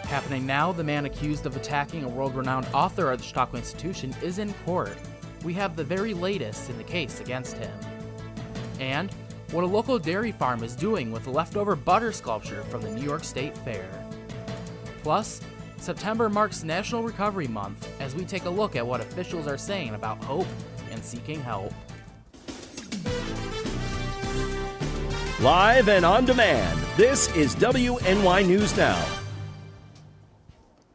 Happening now, the man accused of attacking a world-renowned author at the Chautauqua Institution is in court. We have the very latest in the case against him. And what a local dairy farm is doing with the leftover butter sculpture from the New York State Fair. Plus, September marks National Recovery Month as we take a look at what officials are saying about hope and seeking help. Live and on demand, this is WNY News Now.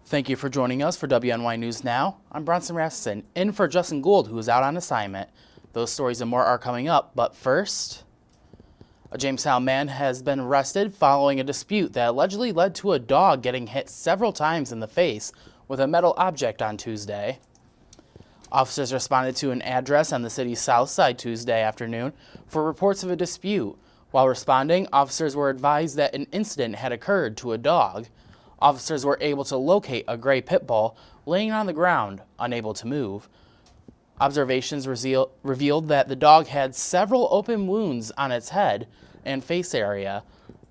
Thank you for joining us for WNY News Now. I'm Bronson Rasmussen, in for Justin Gould, who is out on assignment. Those stories and more are coming up, but first, a Jamestown man has been arrested following a dispute that allegedly led to a dog getting hit several times in the face with a metal object on Tuesday. Officers responded to an address on the city's south side Tuesday afternoon for reports of a dispute. While responding, officers were advised that an incident had occurred to a dog. Officers were able to locate a gray pit bull laying on the ground, unable to move. Observations revealed that the dog had several open wounds on its head and face area.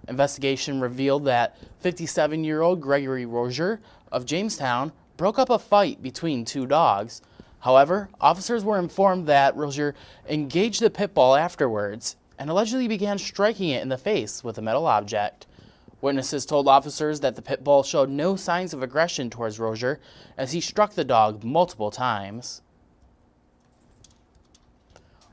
Investigation revealed that 57-year-old Gregory Rozier of Jamestown broke up a fight between two dogs. However, officers were informed that Rozier engaged the pit bull afterwards and allegedly began striking it in the face with a metal object. Witnesses told officers that the pit bull showed no signs of aggression towards Rozier as he struck the dog multiple times.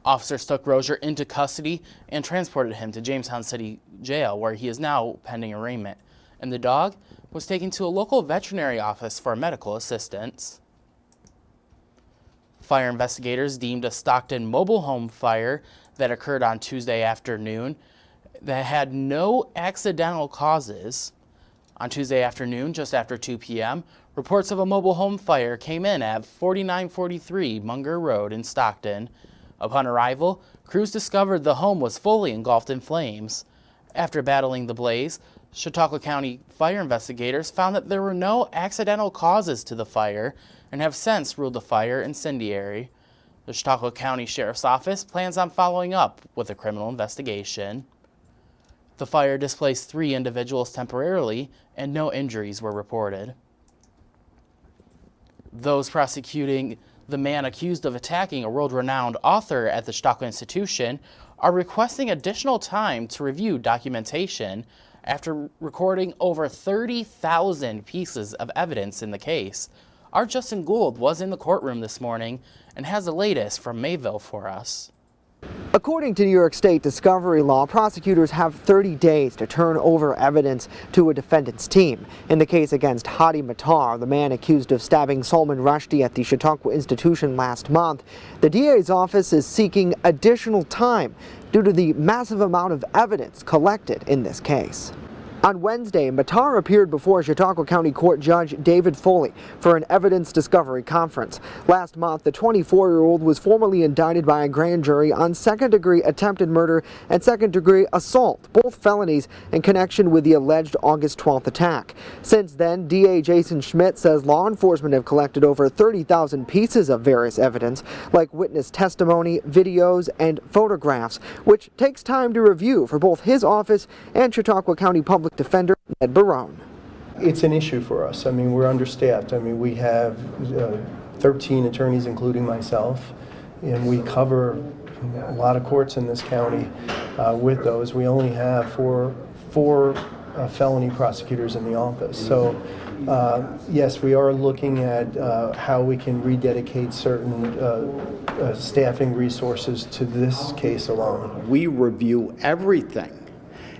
Officers took Rozier into custody and transported him to Jamestown City Jail, where he is now pending arraignment, and the dog was taken to a local veterinary office for medical assistance. Fire investigators deemed a Stockton mobile home fire that occurred on Tuesday afternoon that had no accidental causes. On Tuesday afternoon, just after 2 p.m., reports of a mobile home fire came in at 4943 Munger Road in Stockton. Upon arrival, crews discovered the home was fully engulfed in flames. After battling the blaze, Chautauqua County fire investigators found that there were no accidental causes to the fire and have since ruled the fire incendiary. The Chautauqua County Sheriff's Office plans on following up with a criminal investigation. The fire displaced 3 individuals temporarily, and no injuries were reported. Those prosecuting the man accused of attacking a world-renowned author at the Chautauqua Institution are requesting additional time to review documentation after recording over 30,000 pieces of evidence in the case. Our Justin Gould was in the courtroom this morning and has the latest from Mayville for us. According to New York State discovery law, prosecutors have 30 days to turn over evidence to a defendant's team. In the case against Hadi Matar, the man accused of stabbing Salman Rushdie at the Chautauqua Institution last month, the DA's office is seeking additional time due to the massive amount of evidence collected in this case. On Wednesday, Matar appeared before Chautauqua County Court Judge David Foley for an evidence discovery conference. Last month, the 24-year-old was formally indicted by a grand jury on second-degree attempted murder and second-degree assault, both felonies in connection with the alleged August 12th attack. Since then, DA Jason Schmidt says law enforcement have collected over 30,000 pieces of various evidence, like witness testimony, videos, and photographs, which takes time to review for both his office and Chautauqua County Public Defender Ned Barone. It's an issue for us. I mean, we're understaffed. I mean, we have 13 attorneys, including myself, and we cover a lot of courts in this county. With those, we only have four felony prosecutors in the office. So, yes, we are looking at how we can rededicate certain staffing resources to this case alone. We review everything.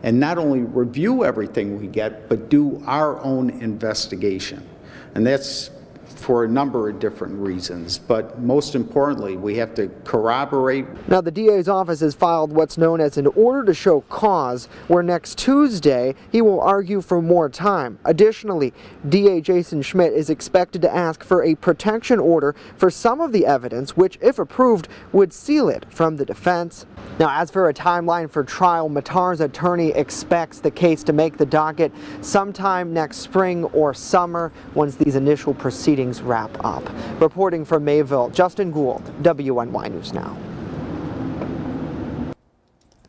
And not only review everything we get, but do our own investigation. And that's for a number of different reasons, but most importantly, we have to corroborate. Now, the DA's office has filed what's known as an order to show cause, where next Tuesday he will argue for more time. Additionally, DA Jason Schmidt is expected to ask for a protection order for some of the evidence, which, if approved, would seal it from the defense. Now, as for a timeline for trial, Matar's attorney expects the case to make the docket sometime next spring or summer once these initial proceedings wrap up. Reporting from Mayville, Justin Gould, WNY News Now.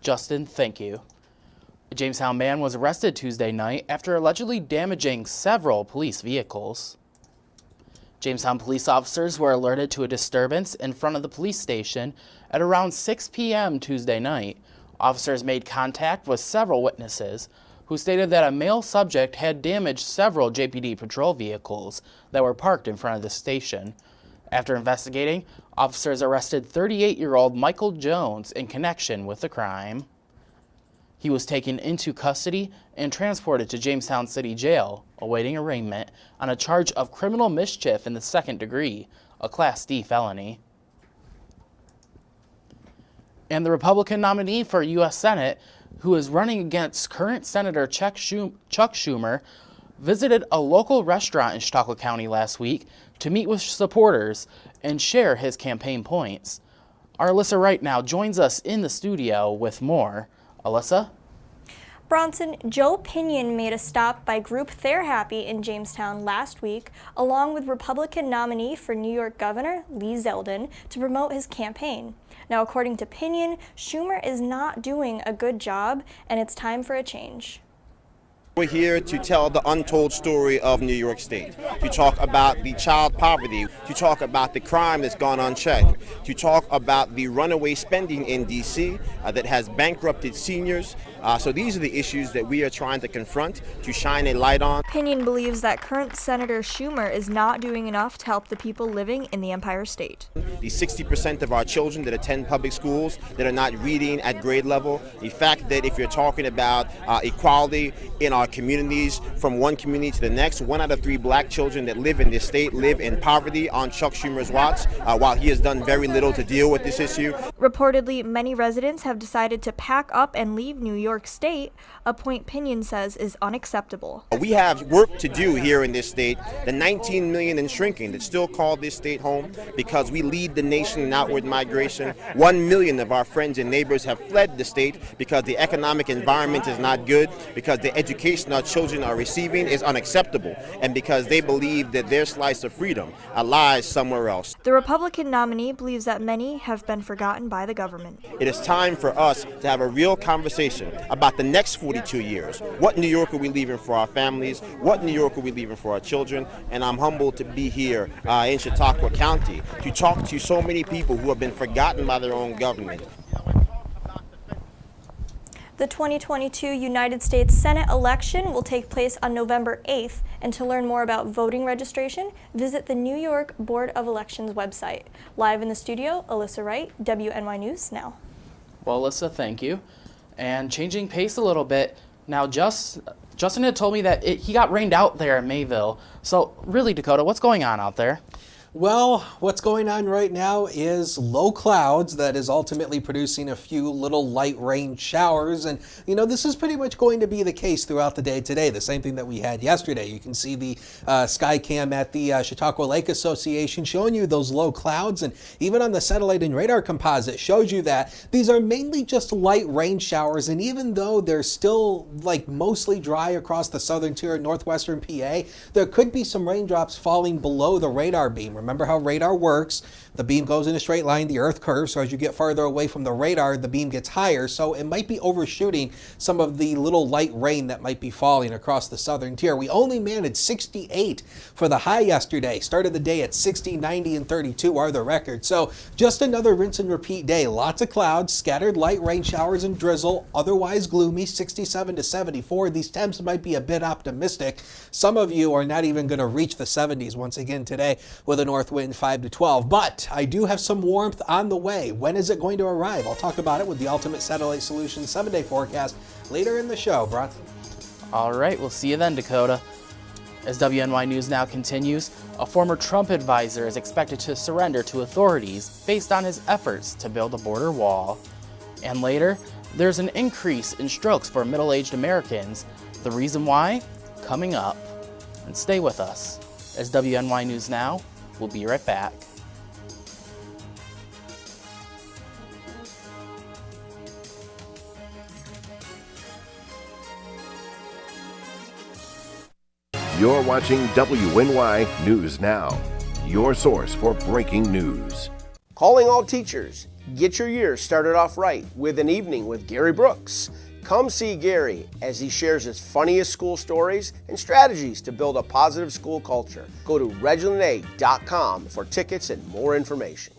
Justin, thank you. A Jamestown man was arrested Tuesday night after allegedly damaging several police vehicles. Jamestown police officers were alerted to a disturbance in front of the police station at around 6 p.m. Tuesday night. Officers made contact with several witnesses who stated that a male subject had damaged several JPD patrol vehicles that were parked in front of the station. After investigating, officers arrested 38-year-old Michael Jones in connection with the crime. He was taken into custody and transported to Jamestown City Jail, awaiting arraignment on a charge of criminal mischief in the second degree, a Class D felony. And the Republican nominee for U.S. Senate, who is running against current Senator Chuck Schumer, visited a local restaurant in Chautauqua County last week to meet with supporters and share his campaign points. Our Alyssa Wright now joins us in the studio with more. Alyssa? Bronson, Joe Pinion made a stop by Group They're Happy in Jamestown last week, along with Republican nominee for New York Governor Lee Zeldin, to promote his campaign. Now, according to Pinion, Schumer is not doing a good job, and it's time for a change. We're here to tell the untold story of New York State, to talk about the child poverty, to talk about the crime that's gone unchecked, to talk about the runaway spending in D.C. That has bankrupted seniors. So these are the issues that we are trying to confront, to shine a light on. Pinion believes that current Senator Schumer is not doing enough to help the people living in the Empire State. The 60% of our children that attend public schools that are not reading at grade level, the fact that if you're talking about equality in our communities, from one community to the next, 1 out of 3 black children that live in this state live in poverty on Chuck Schumer's watch, while he has done very little to deal with this issue. Reportedly, many residents have decided to pack up and leave New York State, a point Pinion says is unacceptable. We have work to do here in this state. The 19 million and shrinking that still call this state home, because we lead the nation in outward migration. 1 million of our friends and neighbors have fled the state because the economic environment is not good, because the education our children are receiving is unacceptable, and because they believe that their slice of freedom lies somewhere else. The Republican nominee believes that many have been forgotten by the government. It is time for us to have a real conversation about the next 42 years. What New York are we leaving for our families? What New York are we leaving for our children? And I'm humbled to be here in Chautauqua County to talk to so many people who have been forgotten by their own government. The 2022 United States Senate election will take place on November 8th, and to learn more about voting registration, visit the New York Board of Elections website. Live in the studio, Alyssa Wright, WNY News Now. Well, Alyssa, thank you. And changing pace a little bit, now Justin had told me that he got rained out there in Mayville. So really, Dakota, what's going on out there? Well, what's going on right now is low clouds that is ultimately producing a few little light rain showers. And, you know, this is pretty much going to be the case throughout the day today. The same thing that we had yesterday. You can see the sky cam at the Chautauqua Lake Association showing you those low clouds. And even on the satellite and radar composite shows you that these are mainly just light rain showers. And even though they're still like mostly dry across the southern tier of northwestern PA, there could be some raindrops falling below the radar beam. Remember how radar works. The beam goes in a straight line, the earth curves, so as you get farther away from the radar, the beam gets higher, so it might be overshooting some of the little light rain that might be falling across the southern tier. We only managed 68 for the high yesterday. Started the day at 60, 90, and 32 are the records. So just another rinse and repeat day. Lots of clouds, scattered light rain showers and drizzle, otherwise gloomy, 67 to 74. These temps might be a bit optimistic. Some of you are not even going to reach the 70s once again today with a north wind 5 to 12. But I do have some warmth on the way. When is it going to arrive? I'll talk about it with the Ultimate Satellite Solutions 7-day forecast later in the show. Bronson. All right, we'll see you then, Dakota. As WNY News Now continues, a former Trump advisor is expected to surrender to authorities based on his efforts to build a border wall. And later, there's an increase in strokes for middle-aged Americans. The reason why? Coming up. And stay with us. As WNY News Now, we'll be right back. You're watching WNY News Now, your source for breaking news. Calling all teachers. Get your year started off right with an evening with Gary Brooks. Come see Gary as he shares his funniest school stories and strategies to build a positive school culture. Go to reginald.com for tickets and more information.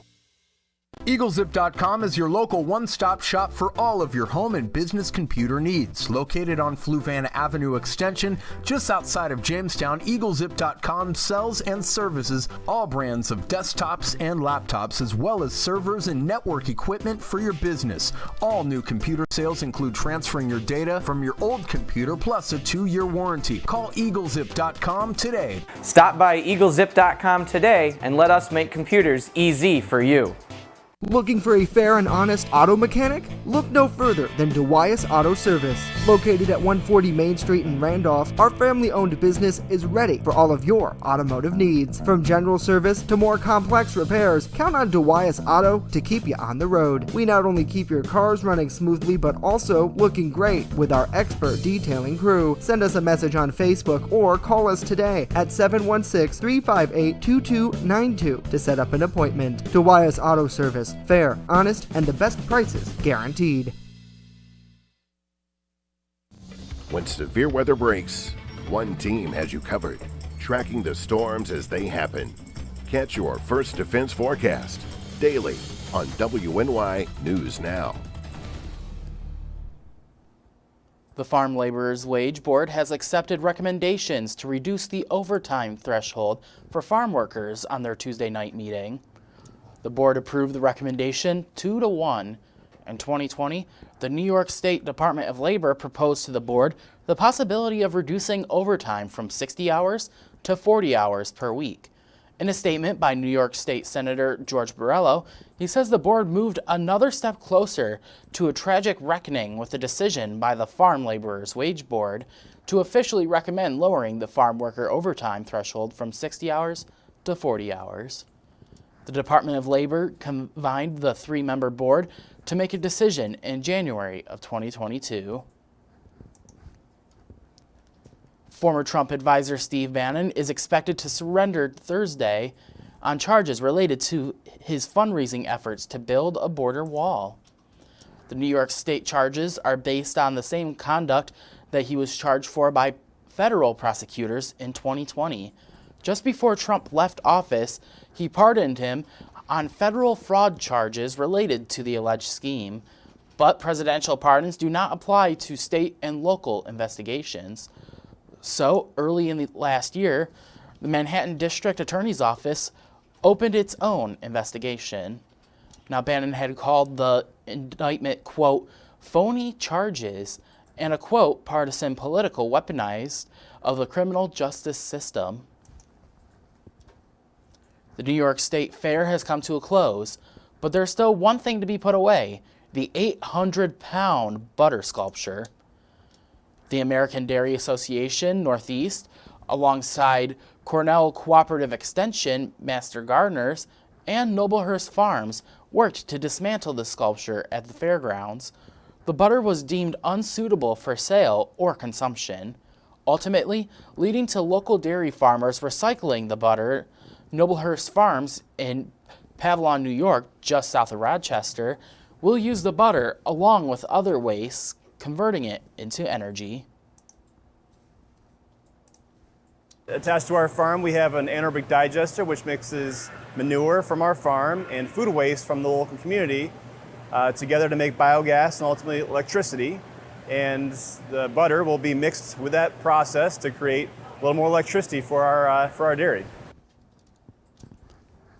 EagleZip.com is your local one-stop shop for all of your home and business computer needs. Located on Fluvan Avenue Extension, just outside of Jamestown, EagleZip.com sells and services all brands of desktops and laptops, as well as servers and network equipment for your business. All new computer sales include transferring your data from your old computer plus a 2-year warranty. Call EagleZip.com today. Stop by EagleZip.com today and let us make computers easy for you. Looking for a fair and honest auto mechanic? Look no further than DeWyas Auto Service. Located at 140 Main Street in Randolph, our family-owned business is ready for all of your automotive needs. From general service to more complex repairs, count on DeWyas Auto to keep you on the road. We not only keep your cars running smoothly, but also looking great with our expert detailing crew. Send us a message on Facebook or call us today at 716-358-2292 to set up an appointment. DeWyas Auto Service. Fair, honest, and the best prices guaranteed. When severe weather breaks, one team has you covered, tracking the storms as they happen. Catch your First Defense forecast daily on WNY News Now. The Farm Laborers Wage Board has accepted recommendations to reduce the overtime threshold for farm workers on their Tuesday night meeting. The board approved the recommendation 2-1. In 2020, the New York State Department of Labor proposed to the board the possibility of reducing overtime from 60 hours to 40 hours per week. In a statement by New York State Senator George Borrello, he says the board moved another step closer to a tragic reckoning with the decision by the Farm Laborers Wage Board to officially recommend lowering the farm worker overtime threshold from 60 hours to 40 hours. The Department of Labor convened the 3-member board to make a decision in January of 2022. Former Trump advisor Steve Bannon is expected to surrender Thursday on charges related to his fundraising efforts to build a border wall. The New York State charges are based on the same conduct that he was charged for by federal prosecutors in 2020. Just before Trump left office, he pardoned him on federal fraud charges related to the alleged scheme. But presidential pardons do not apply to state and local investigations. So, early in the last year, the Manhattan District Attorney's Office opened its own investigation. Now, Bannon had called the indictment, quote, phony charges and a, quote, partisan political weaponized of the criminal justice system. The New York State Fair has come to a close, but there's still one thing to be put away, the 800-pound butter sculpture. The American Dairy Association Northeast, alongside Cornell Cooperative Extension, Master Gardeners, and Noblehurst Farms, worked to dismantle the sculpture at the fairgrounds. The butter was deemed unsuitable for sale or consumption, ultimately leading to local dairy farmers recycling the butter. Noblehurst Farms in Pavlon, New York, just south of Rochester, will use the butter along with other wastes, converting it into energy. Attached to our farm, we have an anaerobic digester, which mixes manure from our farm and food waste from the local community together to make biogas and ultimately electricity. And the butter will be mixed with that process to create a little more electricity for our dairy.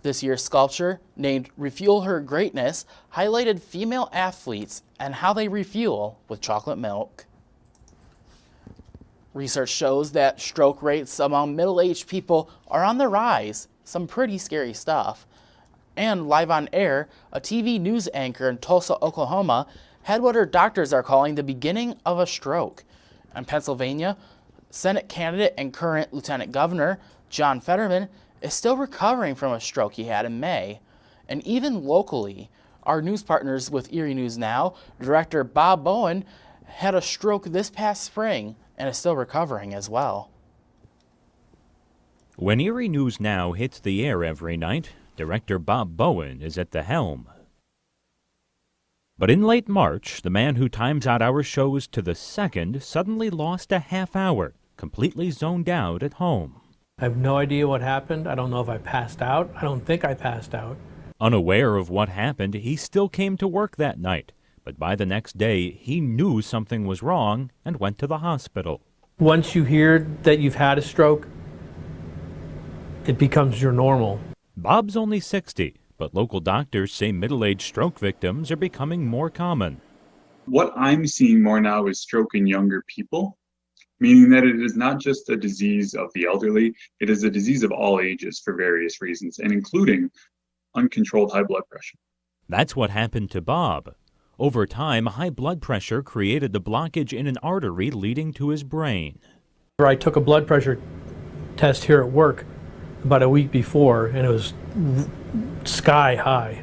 This year's sculpture, named Refuel Her Greatness, highlighted female athletes and how they refuel with chocolate milk. Research shows that stroke rates among middle-aged people are on the rise, some pretty scary stuff. And live on air, a TV news anchor in Tulsa, Oklahoma, had what her doctors are calling the beginning of a stroke. In Pennsylvania, Senate candidate and current Lieutenant Governor John Fetterman is still recovering from a stroke he had in May. And even locally, our news partners with Erie News Now, director Bob Bowen, had a stroke this past spring and is still recovering as well. When Erie News Now hits the air every night, director Bob Bowen is at the helm. But in late March, the man who times out our shows to the second suddenly lost a half hour, completely zoned out at home. I have no idea what happened. I don't know if I passed out. I don't think I passed out. Unaware of what happened, he still came to work that night. But by the next day, he knew something was wrong and went to the hospital. Once you hear that you've had a stroke, it becomes your normal. Bob's only 60, but local doctors say middle-aged stroke victims are becoming more common. What I'm seeing more now is stroke in younger people, meaning that it is not just a disease of the elderly, it is a disease of all ages for various reasons, and including uncontrolled high blood pressure. That's what happened to Bob. Over time, high blood pressure created the blockage in an artery leading to his brain. I took a blood pressure test here at work about a week before, and it was sky high.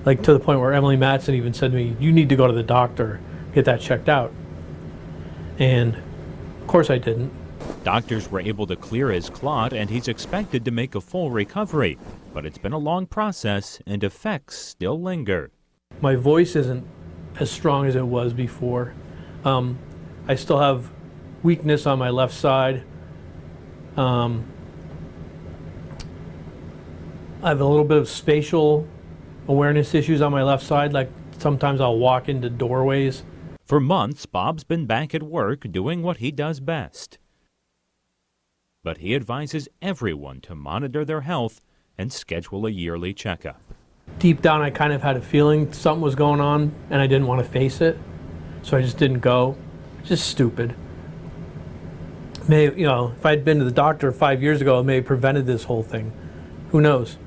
Like to the point where Emily Matson even said to me, "You need to go to the doctor, get that checked out." And of course I didn't. Doctors were able to clear his clot, and he's expected to make a full recovery. But it's been a long process, and effects still linger. My voice isn't as strong as it was before. I still have weakness on my left side. I have a little bit of spatial awareness issues on my left side, like sometimes I'll walk into doorways. For months, Bob's been back at work doing what he does best. But he advises everyone to monitor their health and schedule a yearly checkup. Deep down, I kind of had a feeling something was going on, and I didn't want to face it, so I just didn't go. Just stupid. If I'd been to the doctor 5 years ago, it may have prevented this whole thing. Who knows?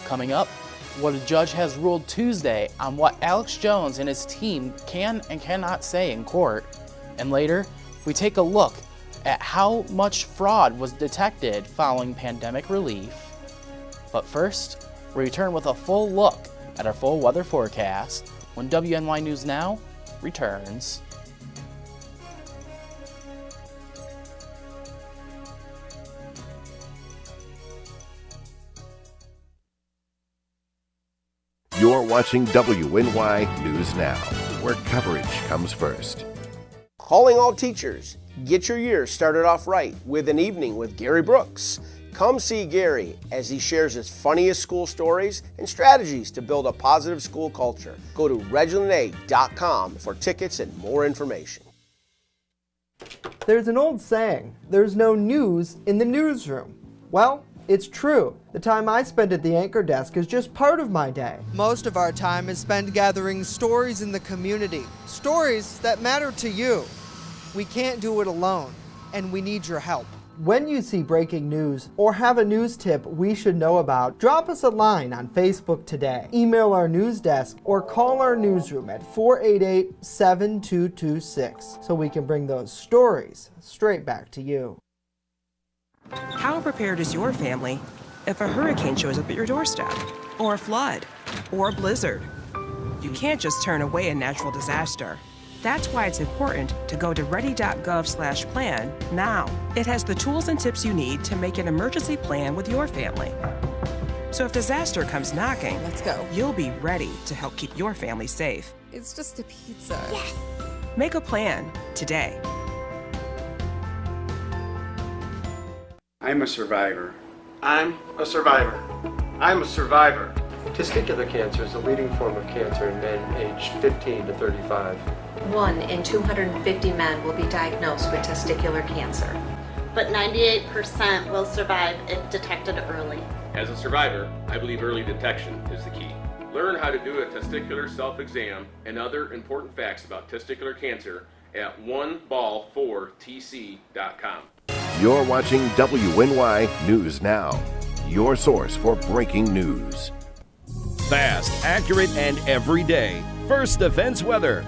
Coming up, what a judge has ruled Tuesday on what Alex Jones and his team can and cannot say in court. And later, we take a look at how much fraud was detected following pandemic relief. But first, we return with a full look at our full weather forecast when WNY News Now returns. You're watching WNY News Now, where coverage comes first. Calling all teachers. Get your year started off right with an evening with Gary Brooks. Come see Gary as he shares his funniest school stories and strategies to build a positive school culture. Go to ReginaldA.com for tickets and more information. There's an old saying, there's no news in the newsroom. Well, it's true. The time I spend at the anchor desk is just part of my day. Most of our time is spent gathering stories in the community, stories that matter to you. We can't do it alone, and we need your help. When you see breaking news or have a news tip we should know about, drop us a line on Facebook today, email our news desk, or call our newsroom at 488-7226 so we can bring those stories straight back to you. How prepared is your family if a hurricane shows up at your doorstep, or a flood, or a blizzard? You can't just turn away a natural disaster. That's why it's important to go to ready.gov/plan now. It has the tools and tips you need to make an emergency plan with your family. So if disaster comes knocking, let's go. You'll be ready to help keep your family safe. It's just a pizza. Yes. Make a plan today. I'm a survivor. I'm a survivor. I'm a survivor. Testicular cancer is the leading form of cancer in men aged 15 to 35. 1 in 250 men will be diagnosed with testicular cancer. But 98% will survive if detected early. As a survivor, I believe early detection is the key. Learn how to do a testicular self-exam and other important facts about testicular cancer at oneball4tc.com. You're watching WNY News Now, your source for breaking news. Fast, accurate, and everyday. First Defense Weather.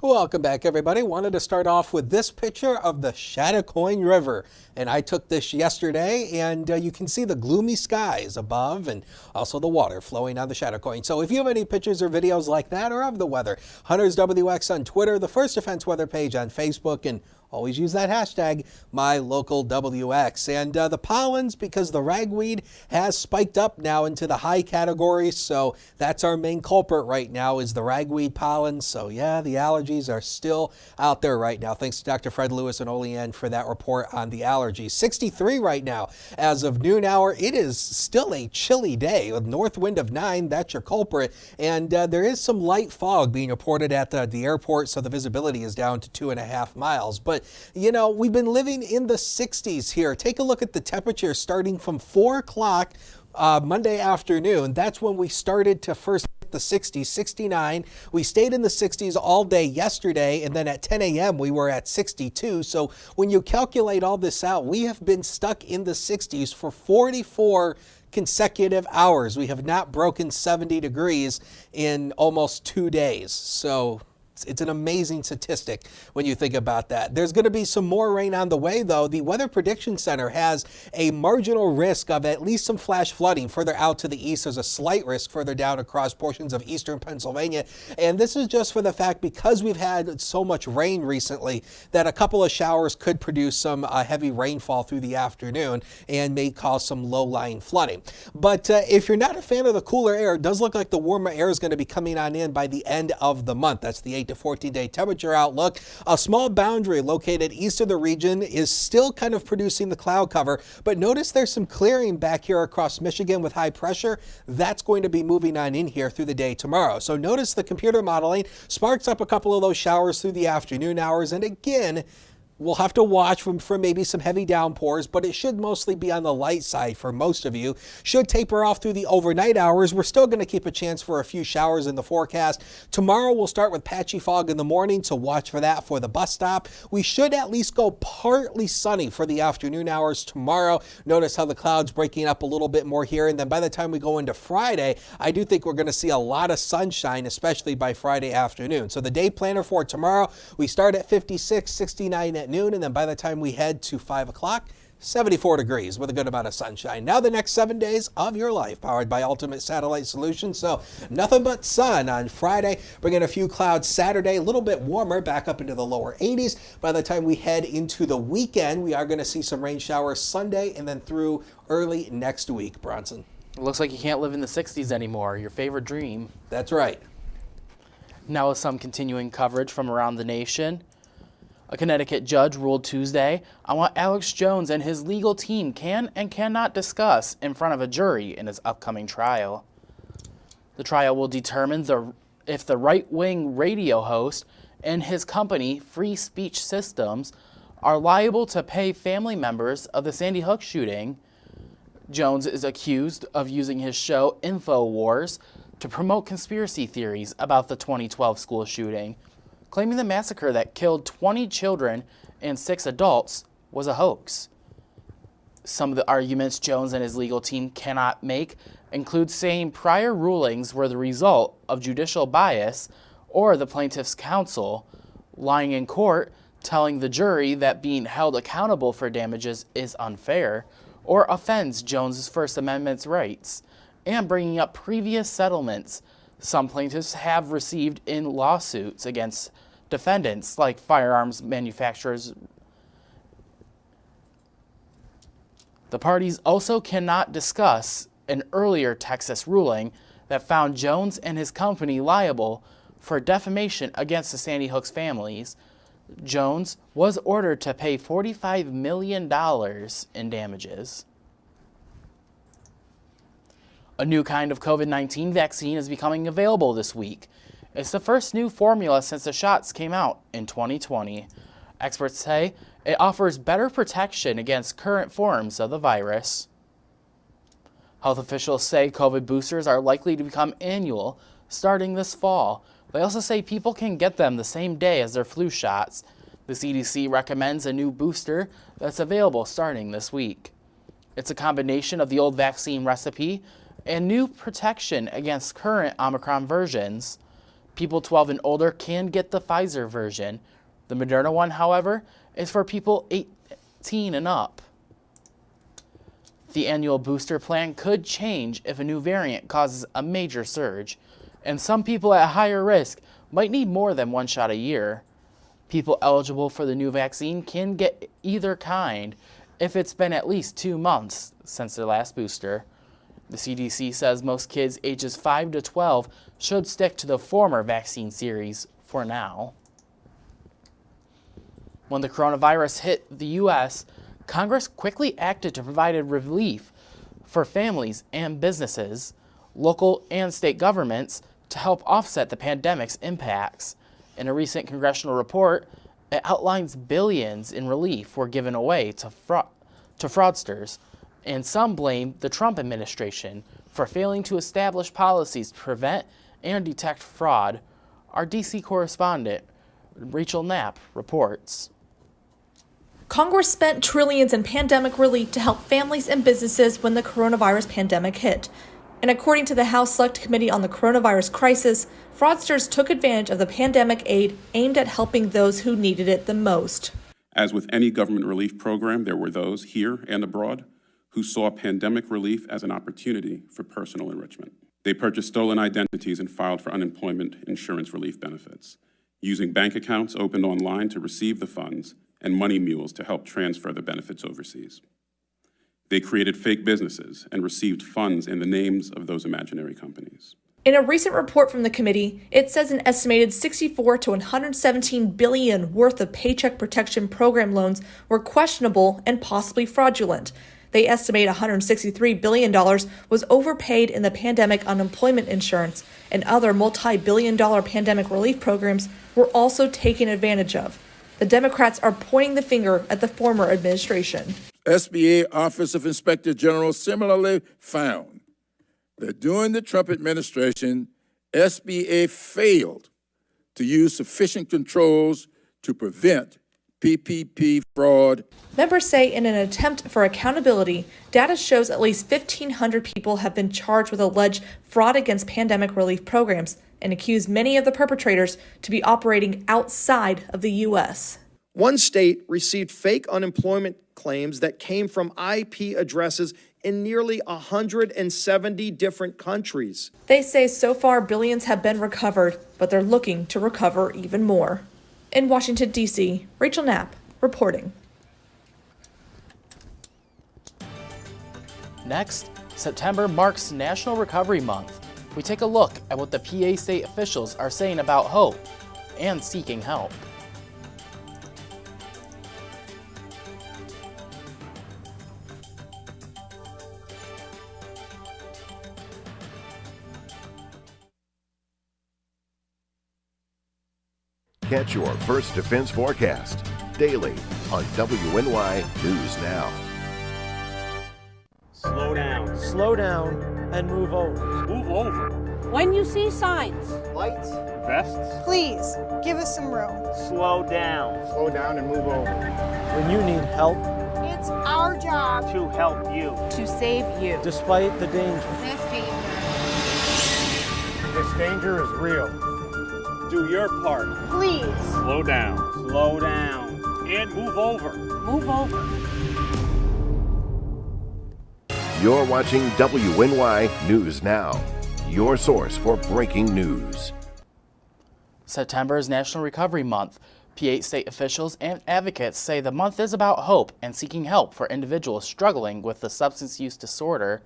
Welcome back, everybody. Wanted to start off with this picture of the Chautauqua River. And I took this yesterday, and you can see the gloomy skies above and also the water flowing down the Chautauqua. So if you have any pictures or videos like that or of the weather, Hunters WX on Twitter, the First Defense Weather page on Facebook, and Always use that hashtag, MyLocalWX. And the pollens, because the ragweed has spiked up now into the high category, so that's our main culprit right now is the ragweed pollen. So yeah, the allergies are still out there right now. Thanks to Dr. Fred Lewis and Olean for that report on the allergies. 63 right now as of noon hour. It is still a chilly day with north wind of 9. That's your culprit. And there is some light fog being reported at the airport, so the visibility is down to 2.5 miles. But, you know, we've been living in the 60s here. Take a look at the temperature starting from 4 o'clock Monday afternoon. That's when we started to first hit the 60s, 69. We stayed in the 60s all day yesterday, and then at 10 a.m. we were at 62. So when you calculate all this out, we have been stuck in the 60s for 44 consecutive hours. We have not broken 70 degrees in almost 2 days. So it's an amazing statistic when you think about that. There's going to be some more rain on the way, though. The Weather Prediction Center has a marginal risk of at least some flash flooding further out to the east. There's a slight risk further down across portions of eastern Pennsylvania. And this is just for the fact because we've had so much rain recently that a couple of showers could produce some heavy rainfall through the afternoon and may cause some low-lying flooding. But if you're not a fan of the cooler air, it does look like the warmer air is going to be coming on in by the end of the month. That's the 8 to 14-day temperature outlook. A small boundary located east of the region is still kind of producing the cloud cover, but notice there's some clearing back here across Michigan with high pressure. That's going to be moving on in here through the day tomorrow. So notice the computer modeling sparks up a couple of those showers through the afternoon hours, and again, we'll have to watch for maybe some heavy downpours, but it should mostly be on the light side for most of you. Should taper off through the overnight hours. We're still going to keep a chance for a few showers in the forecast. Tomorrow we'll start with patchy fog in the morning, so watch for that for the bus stop. We should at least go partly sunny for the afternoon hours tomorrow. Notice how the clouds breaking up a little bit more here, and then by the time we go into Friday, I do think we're going to see a lot of sunshine, especially by Friday afternoon. So the day planner for tomorrow, we start at 56, 69 at noon, and then by the time we head to 5 o'clock, 74 degrees with a good amount of sunshine. Now the next 7 days of your life, powered by Ultimate Satellite Solutions. So nothing but sun on Friday, bringing a few clouds Saturday, a little bit warmer, back up into the lower 80s. By the time we head into the weekend, we are going to see some rain showers Sunday and then through early next week, Bronson. It looks like you can't live in the 60s anymore. Your favorite dream. That's right. Now with some continuing coverage from around the nation. A Connecticut judge ruled Tuesday on what Alex Jones and his legal team can and cannot discuss in front of a jury in his upcoming trial. The trial will determine if the right-wing radio host and his company, Free Speech Systems, are liable to pay family members of the Sandy Hook shooting. Jones is accused of using his show InfoWars to promote conspiracy theories about the 2012 school shooting, claiming the massacre that killed 20 children and 6 adults was a hoax. Some of the arguments Jones and his legal team cannot make include saying prior rulings were the result of judicial bias or the plaintiff's counsel lying in court telling the jury that being held accountable for damages is unfair or offends Jones's First Amendment rights, and bringing up previous settlements some plaintiffs have received in lawsuits against defendants like firearms manufacturers. The parties also cannot discuss an earlier Texas ruling that found Jones and his company liable for defamation against the Sandy Hook's families. Jones was ordered to pay $45 million in damages. A new kind of COVID-19 vaccine is becoming available this week. It's the first new formula since the shots came out in 2020. Experts say it offers better protection against current forms of the virus. Health officials say COVID boosters are likely to become annual starting this fall. They also say people can get them the same day as their flu shots. The CDC recommends a new booster that's available starting this week. It's a combination of the old vaccine recipe and new protection against current Omicron versions. People 12 and older can get the Pfizer version. The Moderna one, however, is for people 18 and up. The annual booster plan could change if a new variant causes a major surge, and some people at higher risk might need more than one shot a year. People eligible for the new vaccine can get either kind if it's been at least 2 months since their last booster. The CDC says most kids ages 5 to 12 should stick to the former vaccine series for now. When the coronavirus hit the U.S., Congress quickly acted to provide relief for families and businesses, local and state governments, to help offset the pandemic's impacts. In a recent congressional report, it outlines billions in relief were given away to fraudsters, and some blame the Trump administration for failing to establish policies to prevent and detect fraud. Our D.C. correspondent, Rachel Knapp, reports. Congress spent trillions in pandemic relief to help families and businesses when the coronavirus pandemic hit. And according to the House Select Committee on the Coronavirus Crisis, fraudsters took advantage of the pandemic aid aimed at helping those who needed it the most. As with any government relief program, there were those here and abroad who saw pandemic relief as an opportunity for personal enrichment. They purchased stolen identities and filed for unemployment insurance relief benefits, using bank accounts opened online to receive the funds and money mules to help transfer the benefits overseas. They created fake businesses and received funds in the names of those imaginary companies. In a recent report from the committee, it says an estimated $64 to $117 billion worth of Paycheck Protection Program loans were questionable and possibly fraudulent. They estimate $163 billion was overpaid in the pandemic unemployment insurance, and other multi-billion-dollar pandemic relief programs were also taken advantage of. The Democrats are pointing the finger at the former administration. SBA Office of Inspector General similarly found that during the Trump administration, SBA failed to use sufficient controls to prevent PPP fraud. Members say in an attempt for accountability, data shows at least 1,500 people have been charged with alleged fraud against pandemic relief programs and accuse many of the perpetrators to be operating outside of the U.S. One state received fake unemployment claims that came from IP addresses in nearly 170 different countries. They say so far billions have been recovered, but they're looking to recover even more. In Washington, D.C., Rachel Knapp reporting. Next, September marks National Recovery Month. We take a look at what the PA state officials are saying about hope and seeking help. Catch your First Defense forecast daily on WNY News Now. Slow down. Slow down and move over. Move over. When you see signs, lights, vests, please give us some room. Slow down. Slow down and move over. When you need help, it's our job to help you, to save you, despite the danger. This danger is real. Do your part. Please. Slow down. Slow down. And move over. Move over. You're watching WNY News Now, your source for breaking news. September is National Recovery Month. PA state officials and advocates say the month is about hope and seeking help for individuals struggling with the substance use disorder.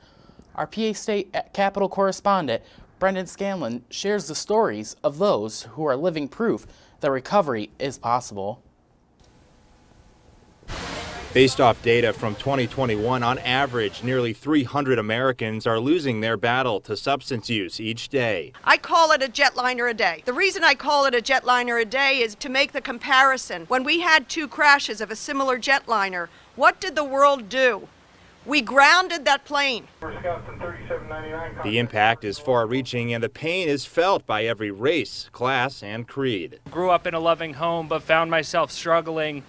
Our PA State Capitol correspondent, Brendan Scanlon, shares the stories of those who are living proof that recovery is possible. Based off data from 2021, on average, nearly 300 Americans are losing their battle to substance use each day. I call it a jetliner a day. The reason I call it a jetliner a day is to make the comparison. When we had 2 crashes of a similar jetliner, what did the world do? We grounded that plane. The impact is far-reaching, and the pain is felt by every race, class, and creed. Grew up in a loving home, but found myself struggling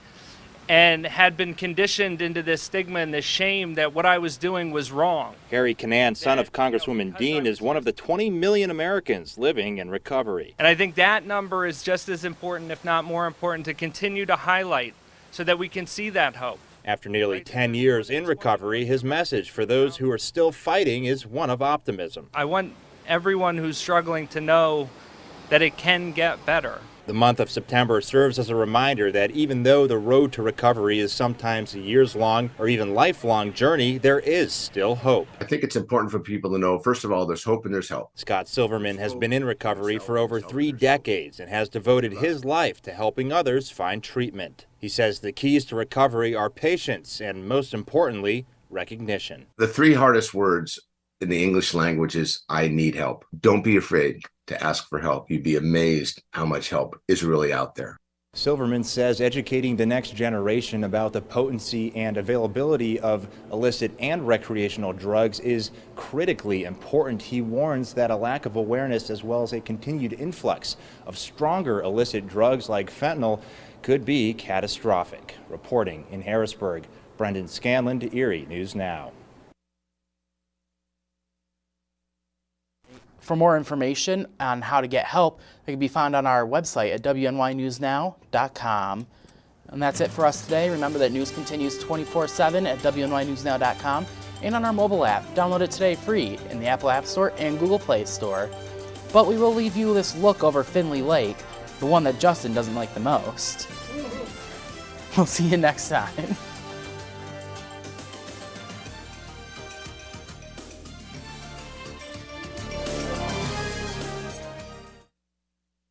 and had been conditioned into this stigma and this shame that what I was doing was wrong. Harry Canaan, son of Congresswoman Dean, is one of the 20 million Americans living in recovery. And I think that number is just as important, if not more important, to continue to highlight so that we can see that hope. After nearly 10 years in recovery, his message for those who are still fighting is one of optimism. I want everyone who's struggling to know that it can get better. The month of September serves as a reminder that even though the road to recovery is sometimes a years-long or even lifelong journey, there is still hope. I think it's important for people to know, first of all, there's hope and there's help. Scott Silverman has been in recovery for over 3 decades and has devoted his life to helping others find treatment. He says the keys to recovery are patience and, most importantly, recognition. The 3 hardest words in the English language is, I need help. Don't be afraid to ask for help. You'd be amazed how much help is really out there. Silverman says educating the next generation about the potency and availability of illicit and recreational drugs is critically important. He warns that a lack of awareness as well as a continued influx of stronger illicit drugs like fentanyl could be catastrophic. Reporting in Harrisburg, Brendan Scanlon to Erie News Now. For more information on how to get help, it can be found on our website at WNYNewsNow.com. And that's it for us today. Remember that news continues 24/7 at WNYNewsNow.com and on our mobile app. Download it today free in the Apple App Store and Google Play Store. But we will leave you this look over Finley Lake, the one that Justin doesn't like the most. We'll see you next time.